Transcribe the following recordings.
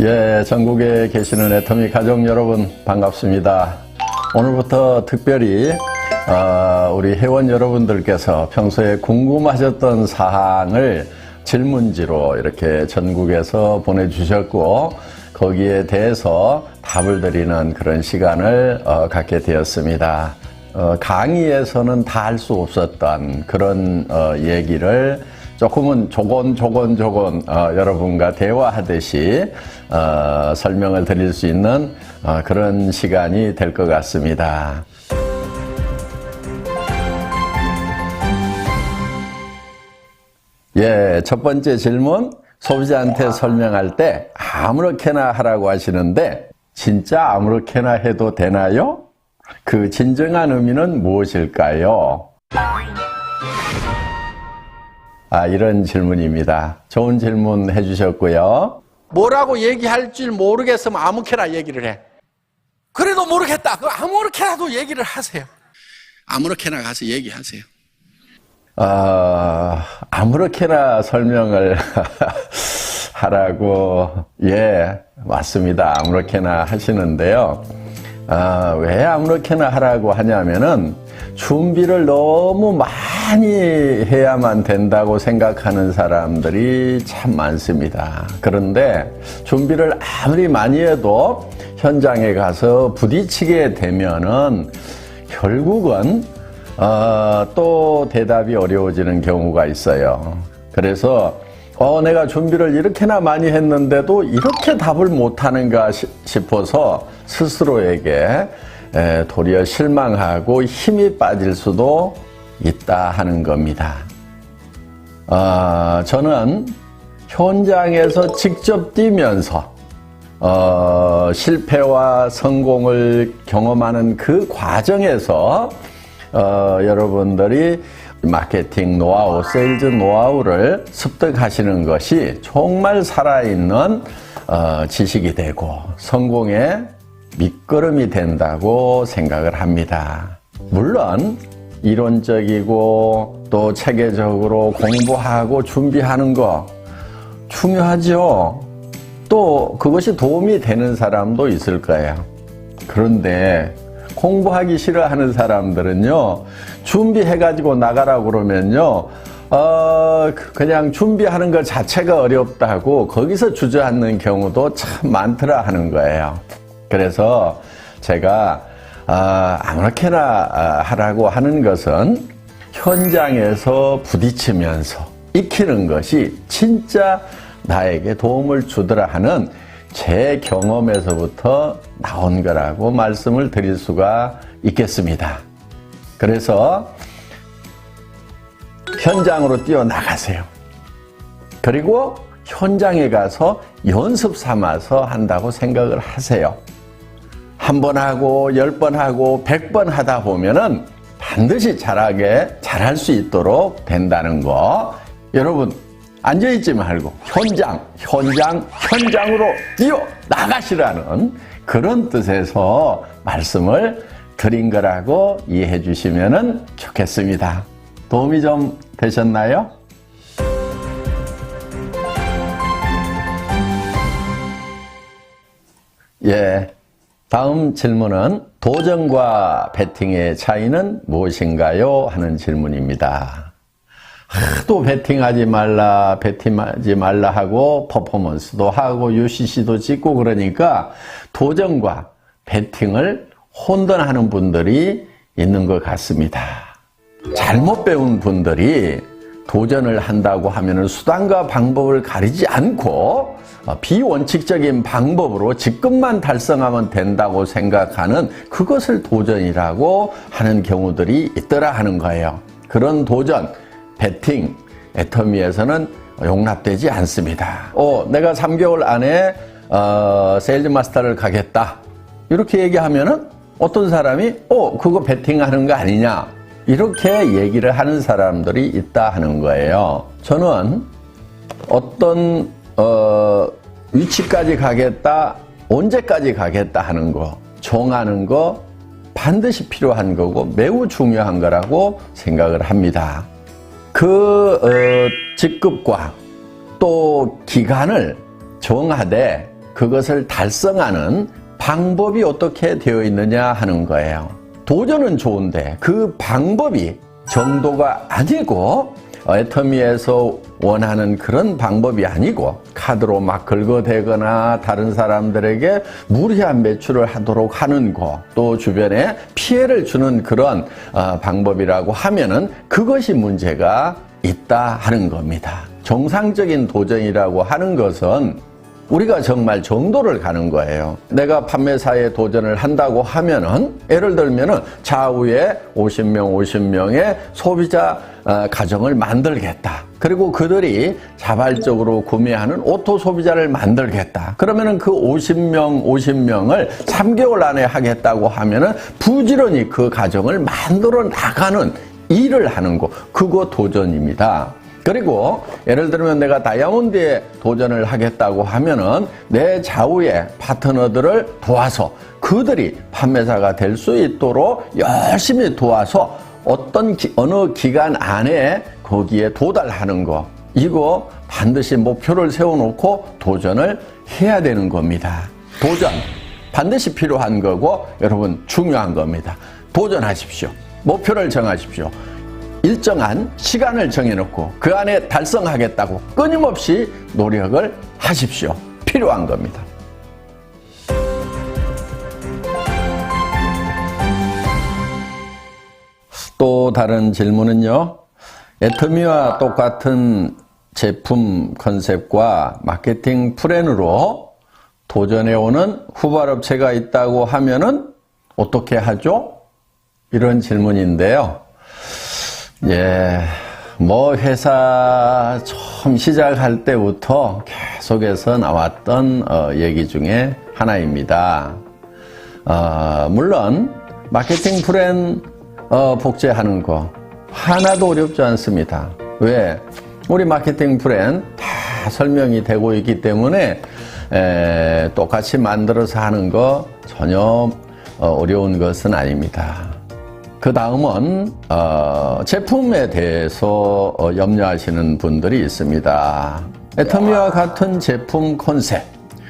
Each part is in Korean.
예, 전국에 계시는 애터미 가족 여러분 반갑습니다. 오늘부터 특별히 우리 회원 여러분들께서 평소에 궁금하셨던 사항을 질문지로 이렇게 전국에서 보내주셨고 거기에 대해서 답을 드리는 그런 시간을 갖게 되었습니다. 강의에서는 다 할 수 없었던 그런 얘기를 조금은 조곤 여러분과 대화하듯이 설명을 드릴 수 있는 그런 시간이 될 것 같습니다. 예, 첫 번째 질문, 소비자한테 설명할 때 아무렇게나 하라고 하시는데 진짜 아무렇게나 해도 되나요? 그 진정한 의미는 무엇일까요? 이런 질문입니다. 좋은 질문 해주셨고요. 뭐라고 얘기할 줄 모르겠으면 아무렇게나 얘기를 해. 그래도 모르겠다. 그 아무렇게나도 얘기를 하세요. 아무렇게나 가서 얘기하세요. 아무렇게나 설명을 하라고, 예, 맞습니다. 아무렇게나 하시는데요. 왜 아무렇게나 하라고 하냐면은 준비를 너무 많이 해야만 된다고 생각하는 사람들이 참 많습니다. 그런데 준비를 아무리 많이 해도 현장에 가서 부딪히게 되면은 결국은 또 대답이 어려워지는 경우가 있어요. 그래서 내가 준비를 이렇게나 많이 했는데도 이렇게 답을 못하는가 싶어서 스스로에게 도리어 실망하고 힘이 빠질 수도 있다 하는 겁니다. 저는 현장에서 직접 뛰면서 실패와 성공을 경험하는 그 과정에서 여러분들이 마케팅 노하우, 세일즈 노하우를 습득하시는 것이 정말 살아있는 지식이 되고 성공의 밑거름이 된다고 생각을 합니다. 물론 이론적이고 또 체계적으로 공부하고 준비하는 거 중요하죠. 또 그것이 도움이 되는 사람도 있을 거예요. 그런데 공부하기 싫어하는 사람들은요, 준비해가지고 나가라고 그러면요, 그냥 준비하는 것 자체가 어렵다고 거기서 주저앉는 경우도 참 많더라 하는 거예요. 그래서 제가 아무렇게나 하라고 하는 것은 현장에서 부딪히면서 익히는 것이 진짜 나에게 도움을 주더라 하는 제 경험에서부터 나온 거라고 말씀을 드릴 수가 있겠습니다. 그래서 현장으로 뛰어나가세요. 그리고 현장에 가서 연습 삼아서 한다고 생각을 하세요. 한 번 하고 10번 하고 100번 하다 보면은 반드시 잘할 수 있도록 된다는 거. 여러분 앉아있지 말고 현장으로 뛰어나가시라는 그런 뜻에서 말씀을 드린 거라고 이해해 주시면 좋겠습니다. 도움이 좀 되셨나요? 예. 다음 질문은 도전과 배팅의 차이는 무엇인가요? 하는 질문입니다. 하도 배팅하지 말라 하고 퍼포먼스도 하고 UCC도 찍고 그러니까 도전과 배팅을 혼돈하는 분들이 있는 것 같습니다. 잘못 배운 분들이 도전을 한다고 하면 수단과 방법을 가리지 않고 비원칙적인 방법으로 직급만 달성하면 된다고 생각하는 그것을 도전이라고 하는 경우들이 있더라 하는 거예요. 그런 도전, 배팅, 애터미에서는 용납되지 않습니다. 내가 3개월 안에 세일즈 마스터를 가겠다. 이렇게 얘기하면은 어떤 사람이 그거 배팅하는 거 아니냐. 이렇게 얘기를 하는 사람들이 있다 하는 거예요. 저는 어떤 위치까지 가겠다, 언제까지 가겠다 하는 거, 정하는 거 반드시 필요한 거고 매우 중요한 거라고 생각을 합니다. 그 직급과 또 기간을 정하되 그것을 달성하는 방법이 어떻게 되어 있느냐 하는 거예요. 도전은 좋은데 그 방법이 정도가 아니고 애터미에서 원하는 그런 방법이 아니고 카드로 막 긁어대거나 다른 사람들에게 무리한 매출을 하도록 하는 거, 또 주변에 피해를 주는 그런 방법이라고 하면은 그것이 문제가 있다 하는 겁니다. 정상적인 도전이라고 하는 것은 우리가 정말 정도를 가는 거예요. 내가 판매사에 도전을 한다고 하면은 예를 들면은 좌우에 50명의 소비자 가정을 만들겠다. 그리고 그들이 자발적으로 구매하는 오토 소비자를 만들겠다. 그러면은 그 50명을 3개월 안에 하겠다고 하면은 부지런히 그 가정을 만들어 나가는 일을 하는 거. 그거 도전입니다. 그리고 예를 들면 내가 다이아몬드에 도전을 하겠다고 하면은 내 좌우의 파트너들을 도와서 그들이 판매사가 될 수 있도록 열심히 도와서 어느 기간 안에 거기에 도달하는 거. 이거 반드시 목표를 세워놓고 도전을 해야 되는 겁니다. 도전 반드시 필요한 거고 여러분 중요한 겁니다. 도전하십시오. 목표를 정하십시오. 일정한 시간을 정해놓고 그 안에 달성하겠다고 끊임없이 노력을 하십시오. 필요한 겁니다. 또 다른 질문은요. 애터미와 똑같은 제품 컨셉과 마케팅 플랜으로 도전해오는 후발업체가 있다고 하면은 어떻게 하죠? 이런 질문인데요. 회사 처음 시작할 때부터 계속해서 나왔던 얘기 중에 하나입니다. 물론 마케팅 플랜 복제하는 거 하나도 어렵지 않습니다. 왜? 우리 마케팅 플랜 다 설명이 되고 있기 때문에 똑같이 만들어서 하는 거 전혀 어려운 것은 아닙니다. 그 다음은 제품에 대해서 염려하시는 분들이 있습니다. 애터미와 같은 제품 컨셉,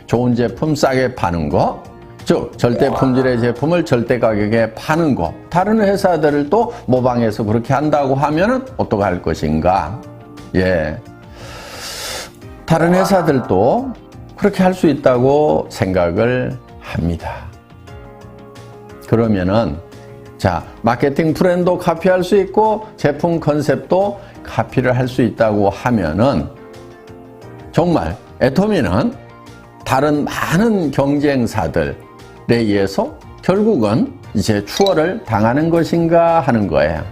좋은 제품 싸게 파는 거, 즉 절대 품질의 제품을 절대 가격에 파는 거. 다른 회사들도 모방해서 그렇게 한다고 하면은 어떻게 할 것인가? 다른 회사들도 그렇게 할 수 있다고 생각을 합니다. 그러면은 마케팅 트렌드도 카피할 수 있고 제품 컨셉도 카피를 할 수 있다고 하면은 정말 애터미는 다른 많은 경쟁사들에 의해서 결국은 이제 추월을 당하는 것인가 하는 거예요.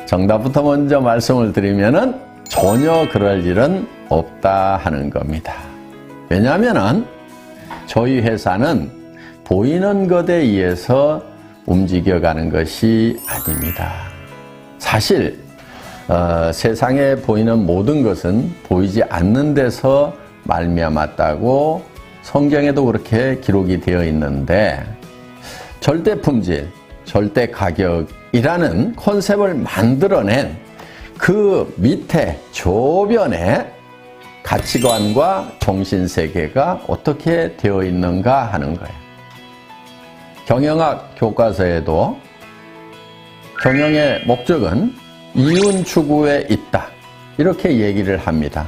정답부터 먼저 말씀을 드리면은 전혀 그럴 일은 없다 하는 겁니다. 왜냐하면은 저희 회사는 보이는 것에 의해서 움직여가는 것이 아닙니다. 사실 세상에 보이는 모든 것은 보이지 않는 데서 말미암았다고 성경에도 그렇게 기록이 되어 있는데 절대 품질, 절대 가격이라는 컨셉을 만들어낸 그 밑에 조변에 가치관과 정신세계가 어떻게 되어 있는가 하는 거예요. 경영학 교과서에도 경영의 목적은 이윤 추구에 있다. 이렇게 얘기를 합니다.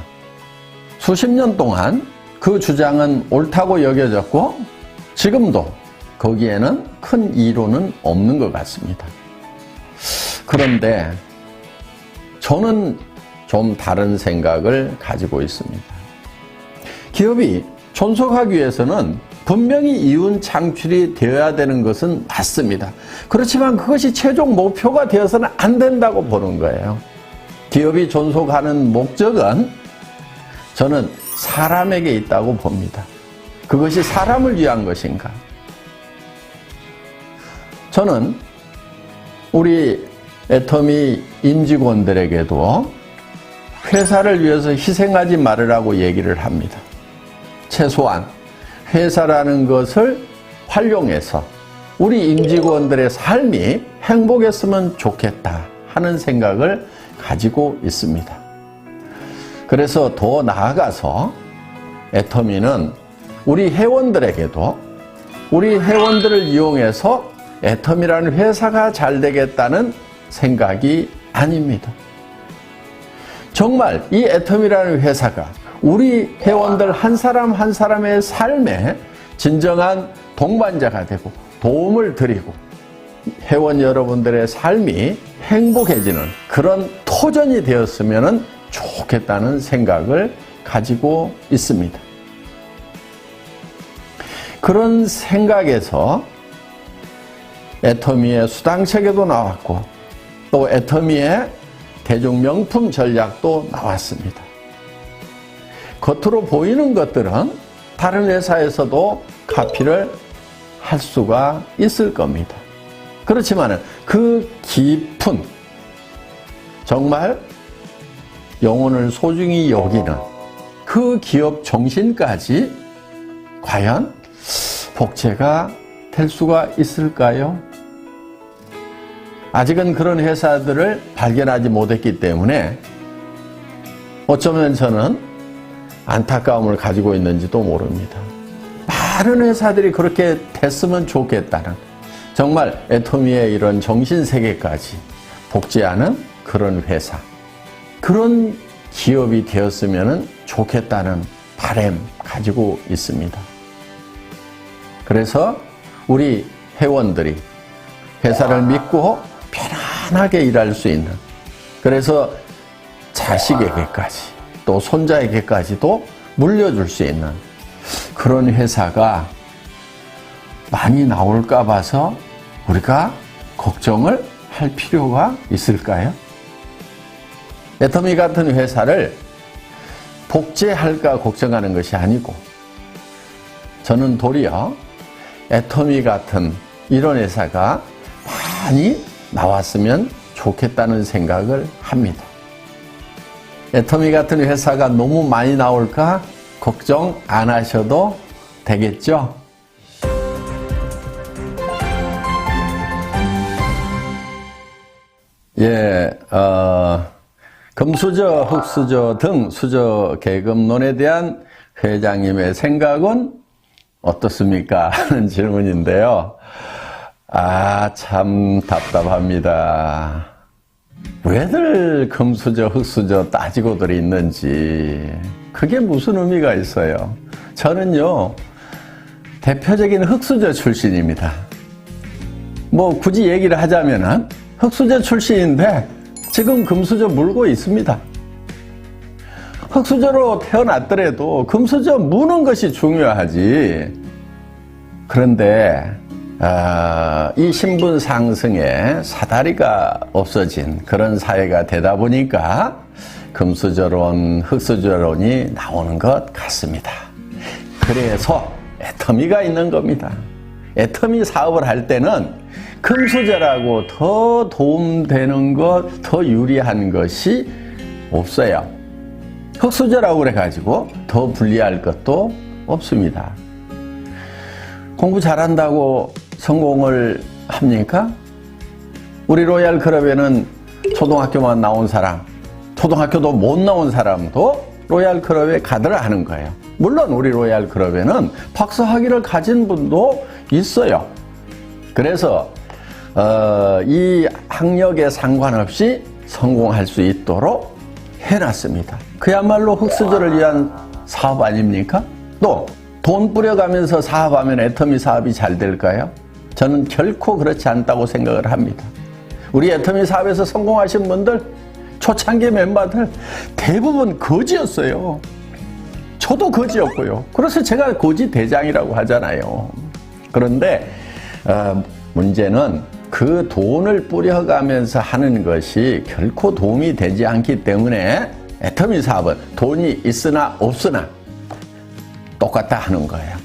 수십 년 동안 그 주장은 옳다고 여겨졌고 지금도 거기에는 큰 이론은 없는 것 같습니다. 그런데 저는 좀 다른 생각을 가지고 있습니다. 기업이 존속하기 위해서는 분명히 이윤 창출이 되어야 되는 것은 맞습니다. 그렇지만 그것이 최종 목표가 되어서는 안 된다고 보는 거예요. 기업이 존속하는 목적은 저는 사람에게 있다고 봅니다. 그것이 사람을 위한 것인가? 저는 우리 애터미 임직원들에게도 회사를 위해서 희생하지 말으라고 얘기를 합니다. 최소한 회사라는 것을 활용해서 우리 임직원들의 삶이 행복했으면 좋겠다 하는 생각을 가지고 있습니다. 그래서 더 나아가서 애터미는 우리 회원들에게도 우리 회원들을 이용해서 애터미라는 회사가 잘 되겠다는 생각이 아닙니다. 정말 이 애터미라는 회사가 우리 회원들 한 사람 한 사람의 삶에 진정한 동반자가 되고 도움을 드리고 회원 여러분들의 삶이 행복해지는 그런 터전이 되었으면 좋겠다는 생각을 가지고 있습니다. 그런 생각에서 애터미의 수당책에도 나왔고 또 애터미의 대중명품 전략도 나왔습니다. 겉으로 보이는 것들은 다른 회사에서도 카피를 할 수가 있을 겁니다. 그렇지만 그 깊은 정말 영혼을 소중히 여기는 그 기업 정신까지 과연 복제가 될 수가 있을까요? 아직은 그런 회사들을 발견하지 못했기 때문에 어쩌면 저는 안타까움을 가지고 있는지도 모릅니다. 많은 회사들이 그렇게 됐으면 좋겠다는 정말 애터미의 이런 정신세계까지 복제하는 그런 회사, 그런 기업이 되었으면 좋겠다는 바람 가지고 있습니다. 그래서 우리 회원들이 회사를 믿고 편안하게 일할 수 있는, 그래서 자식에게까지 또 손자에게까지도 물려줄 수 있는 그런 회사가 많이 나올까 봐서 우리가 걱정을 할 필요가 있을까요? 애터미 같은 회사를 복제할까 걱정하는 것이 아니고 저는 도리어 애터미 같은 이런 회사가 많이 나왔으면 좋겠다는 생각을 합니다. 애터미 같은 회사가 너무 많이 나올까 걱정 안 하셔도 되겠죠? 예, 금수저, 흑수저 등 수저 계급론에 대한 회장님의 생각은 어떻습니까? 하는 질문인데요. 참 답답합니다. 왜들 금수저, 흑수저 따지고들 있는지 그게 무슨 의미가 있어요? 저는요, 대표적인 흑수저 출신입니다. 뭐 굳이 얘기를 하자면은 흑수저 출신인데 지금 금수저 물고 있습니다. 흑수저로 태어났더라도 금수저 무는 것이 중요하지. 그런데 이 신분 상승에 사다리가 없어진 그런 사회가 되다 보니까 금수저론, 흑수저론이 나오는 것 같습니다. 그래서 애터미가 있는 겁니다. 애터미 사업을 할 때는 금수저라고 더 도움되는 것, 더 유리한 것이 없어요. 흑수저라고 그래가지고 더 불리할 것도 없습니다. 공부 잘한다고 성공을 합니까? 우리 로얄 클럽에는 초등학교만 나온 사람, 초등학교도 못 나온 사람도 로얄 클럽에 가더라 하는 거예요. 물론 우리 로얄 클럽에는 박사 학위를 가진 분도 있어요. 그래서 이 학력에 상관없이 성공할 수 있도록 해놨습니다. 그야말로 흑수저를 위한 사업 아닙니까? 또 돈 뿌려가면서 사업하면 애터미 사업이 잘 될까요? 저는 결코 그렇지 않다고 생각을 합니다. 우리 애터미 사업에서 성공하신 분들, 초창기 멤버들 대부분 거지였어요. 저도 거지였고요. 그래서 제가 거지 대장이라고 하잖아요. 그런데 문제는 그 돈을 뿌려가면서 하는 것이 결코 도움이 되지 않기 때문에 애터미 사업은 돈이 있으나 없으나 똑같다 하는 거예요.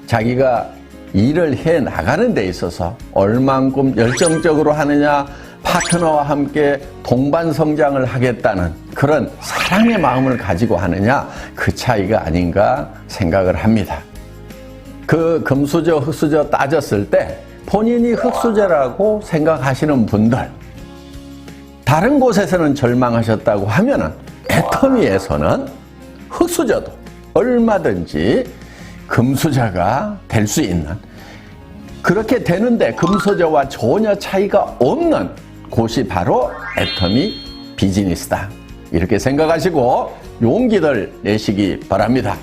자기가 일을 해 나가는 데 있어서 얼만큼 열정적으로 하느냐, 파트너와 함께 동반 성장을 하겠다는 그런 사랑의 마음을 가지고 하느냐, 그 차이가 아닌가 생각을 합니다. 그 금수저, 흑수저 따졌을 때 본인이 흑수저라고 생각하시는 분들, 다른 곳에서는 절망하셨다고 하면은 애터미에서는 흑수저도 얼마든지 금수저가 될 수 있는, 그렇게 되는데 금수저와 전혀 차이가 없는 곳이 바로 애터미 비즈니스다. 이렇게 생각하시고 용기를 내시기 바랍니다.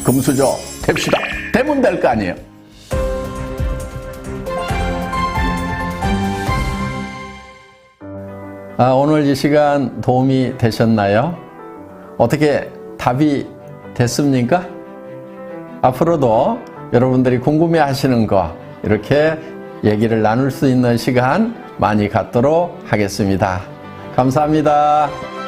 금수저 됩시다. 되면 될 거 아니에요. 오늘 이 시간 도움이 되셨나요? 어떻게 답이 됐습니까? 앞으로도 여러분들이 궁금해 하시는 거 이렇게 얘기를 나눌 수 있는 시간 많이 갖도록 하겠습니다. 감사합니다.